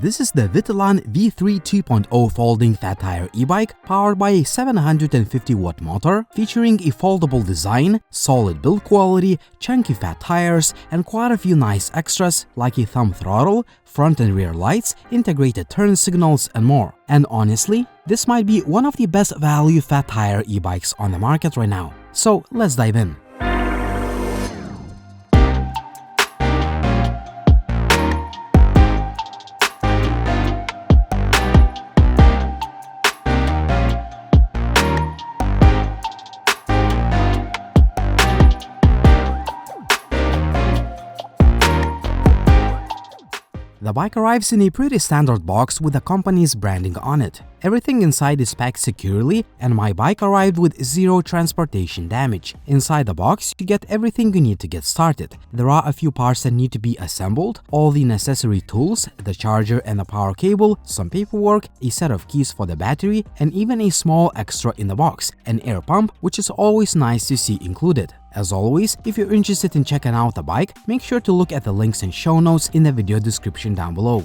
This is the Vitilan V3 2.0 folding fat tire e-bike powered by a 750-watt motor, featuring a foldable design, solid build quality, chunky fat tires, and quite a few nice extras like a thumb throttle, front and rear lights, integrated turn signals, and more. And honestly, this might be one of the best value fat tire e-bikes on the market right now. So let's dive in. The bike arrives in a pretty standard box with the company's branding on it. Everything inside is packed securely, and my bike arrived with zero transportation damage. Inside the box, you get everything you need to get started. There are a few parts that need to be assembled, all the necessary tools, the charger and the power cable, some paperwork, a set of keys for the battery, and even a small extra in the box, an air pump, which is always nice to see included. As always, if you're interested in checking out the bike, make sure to look at the links and show notes in the video description down below.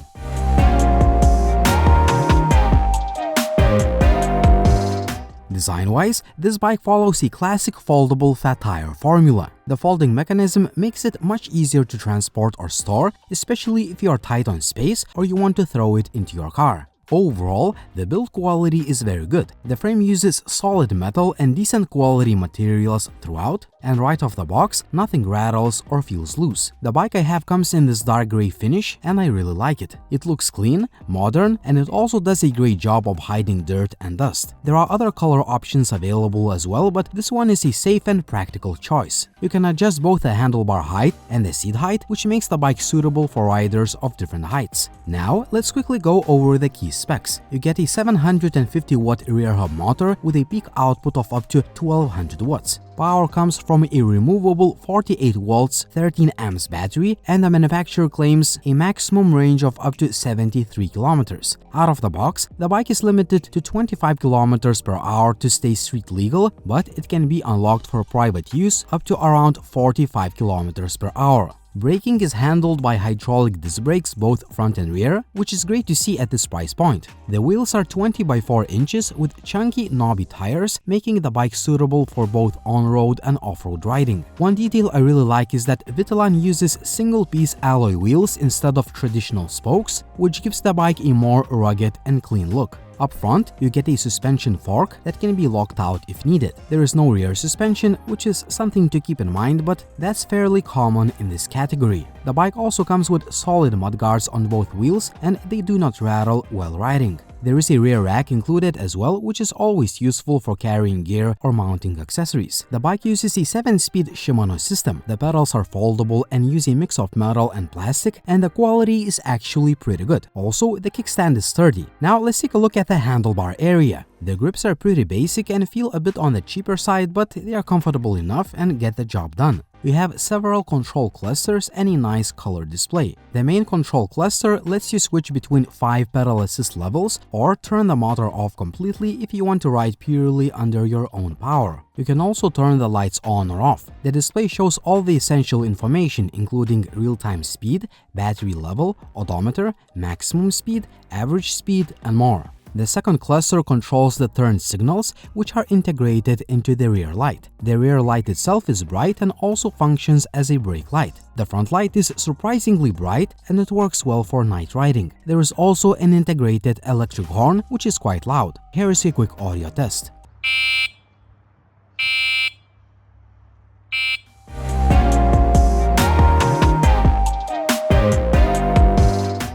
Design-wise, this bike follows a classic foldable fat tire formula. The folding mechanism makes it much easier to transport or store, especially if you are tight on space or you want to throw it into your car. Overall, the build quality is very good. The frame uses solid metal and decent quality materials throughout, and right off the box, nothing rattles or feels loose. The bike I have comes in this dark gray finish, and I really like it. It looks clean, modern, and it also does a great job of hiding dirt and dust. There are other color options available as well, but this one is a safe and practical choice. You can adjust both the handlebar height and the seat height, which makes the bike suitable for riders of different heights. Now, let's quickly go over the key specs. You get a 750-watt rear hub motor with a peak output of up to 1200 watts. Power comes from a removable 48 volts 13 amps battery, and the manufacturer claims a maximum range of up to 73 kilometers. Out of the box, the bike is limited to 25 kilometers per hour to stay street legal, but it can be unlocked for private use up to around 45 kilometers per hour. Braking is handled by hydraulic disc brakes both front and rear, which is great to see at this price point. The wheels are 20 by 4 inches with chunky knobby tires, making the bike suitable for both on-road and off-road riding. One detail I really like is that Vitilan uses single-piece alloy wheels instead of traditional spokes, which gives the bike a more rugged and clean look. Up front, you get a suspension fork that can be locked out if needed. There is no rear suspension, which is something to keep in mind, but that's fairly common in this category. The bike also comes with solid mudguards on both wheels, and they do not rattle while riding. There is a rear rack included as well, which is always useful for carrying gear or mounting accessories. The bike uses a 7-speed Shimano system. The pedals are foldable and use a mix of metal and plastic, and the quality is actually pretty good. Also, the kickstand is sturdy. Now let's take a look at the handlebar area. The grips are pretty basic and feel a bit on the cheaper side, but they are comfortable enough and get the job done. We have several control clusters and a nice color display. The main control cluster lets you switch between 5 pedal assist levels or turn the motor off completely if you want to ride purely under your own power. You can also turn the lights on or off. The display shows all the essential information, including real-time speed, battery level, odometer, maximum speed, average speed, and more. The second cluster controls the turn signals, which are integrated into the rear light. The rear light itself is bright and also functions as a brake light. The front light is surprisingly bright and it works well for night riding. There is also an integrated electric horn, which is quite loud. Here is a quick audio test.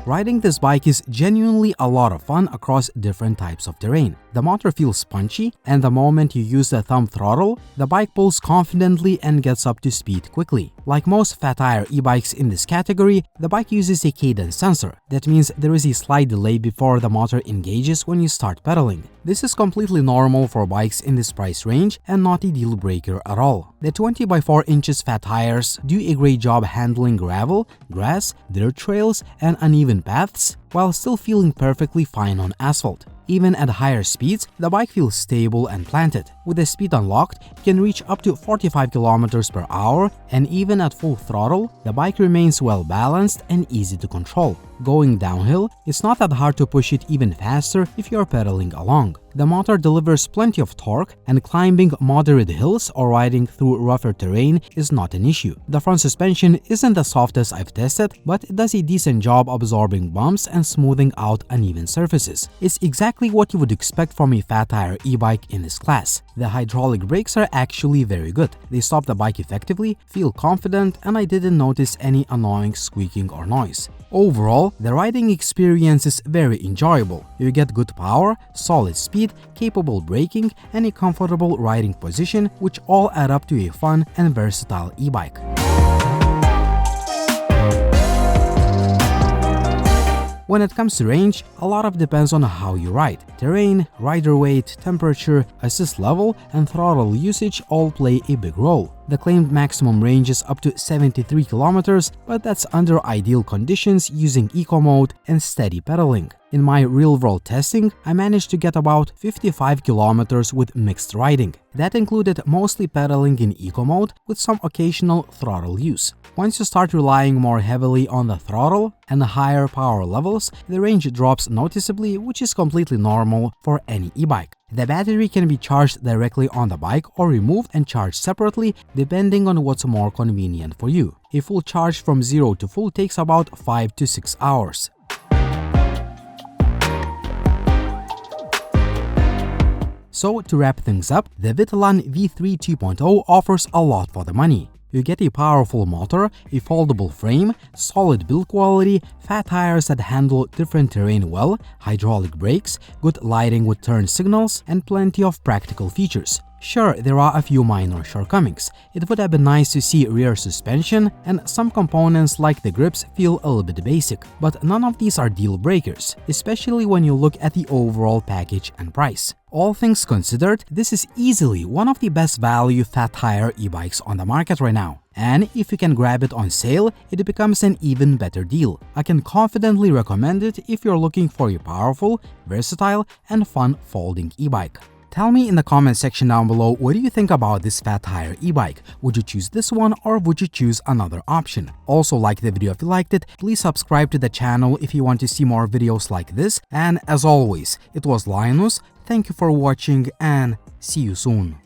Riding this bike is genuinely a lot of fun across different types of terrain. The motor feels punchy, and the moment you use the thumb throttle, the bike pulls confidently and gets up to speed quickly. Like most fat tire e-bikes in this category, the bike uses a cadence sensor. That means there is a slight delay before the motor engages when you start pedaling. This is completely normal for bikes in this price range and not a deal breaker at all. The 20 by 4 inches fat tires do a great job handling gravel, grass, dirt trails, and uneven paths while still feeling perfectly fine on asphalt. Even at higher speeds, the bike feels stable and planted. With the speed unlocked, you can reach up to 45 km per hour, and even at full throttle, the bike remains well balanced and easy to control. Going downhill, it's not that hard to push it even faster if you're pedaling along. The motor delivers plenty of torque, and climbing moderate hills or riding through rougher terrain is not an issue. The front suspension isn't the softest I've tested, but it does a decent job absorbing bumps and smoothing out uneven surfaces. It's exactly what you would expect from a fat tire e-bike in this class. The hydraulic brakes are actually very good. They stop the bike effectively, feel confident, and I didn't notice any annoying squeaking or noise. Overall, the riding experience is very enjoyable. You get good power, solid speed, capable braking, and a comfortable riding position, which all add up to a fun and versatile e-bike. When it comes to range, a lot of depends on how you ride. Terrain, rider weight, temperature, assist level, and throttle usage all play a big role. The claimed maximum range is up to 73 km, but that's under ideal conditions using eco mode and steady pedaling. In my real-world testing, I managed to get about 55 km with mixed riding. That included mostly pedaling in eco mode with some occasional throttle use. Once you start relying more heavily on the throttle and higher power levels, the range drops noticeably, which is completely normal for any e-bike. The battery can be charged directly on the bike or removed and charged separately depending on what's more convenient for you. A full charge from 0 to full takes about 5 to 6 hours. So to wrap things up, the Vitilan V3 2.0 offers a lot for the money. You get a powerful motor, a foldable frame, solid build quality, fat tires that handle different terrain well, hydraulic brakes, good lighting with turn signals, and plenty of practical features. Sure, there are a few minor shortcomings. It would have been nice to see rear suspension, and some components like the grips feel a little bit basic, but none of these are deal breakers, especially when you look at the overall package and price. All things considered, this is easily one of the best value fat tire e-bikes on the market right now. And if you can grab it on sale, it becomes an even better deal. I can confidently recommend it if you're looking for a powerful, versatile, and fun folding e-bike. Tell me in the comment section down below, what do you think about this fat tire e-bike? Would you choose this one or would you choose another option? Also, like the video if you liked it, please subscribe to the channel if you want to see more videos like this. And as always, it was Linus, thank you for watching and see you soon.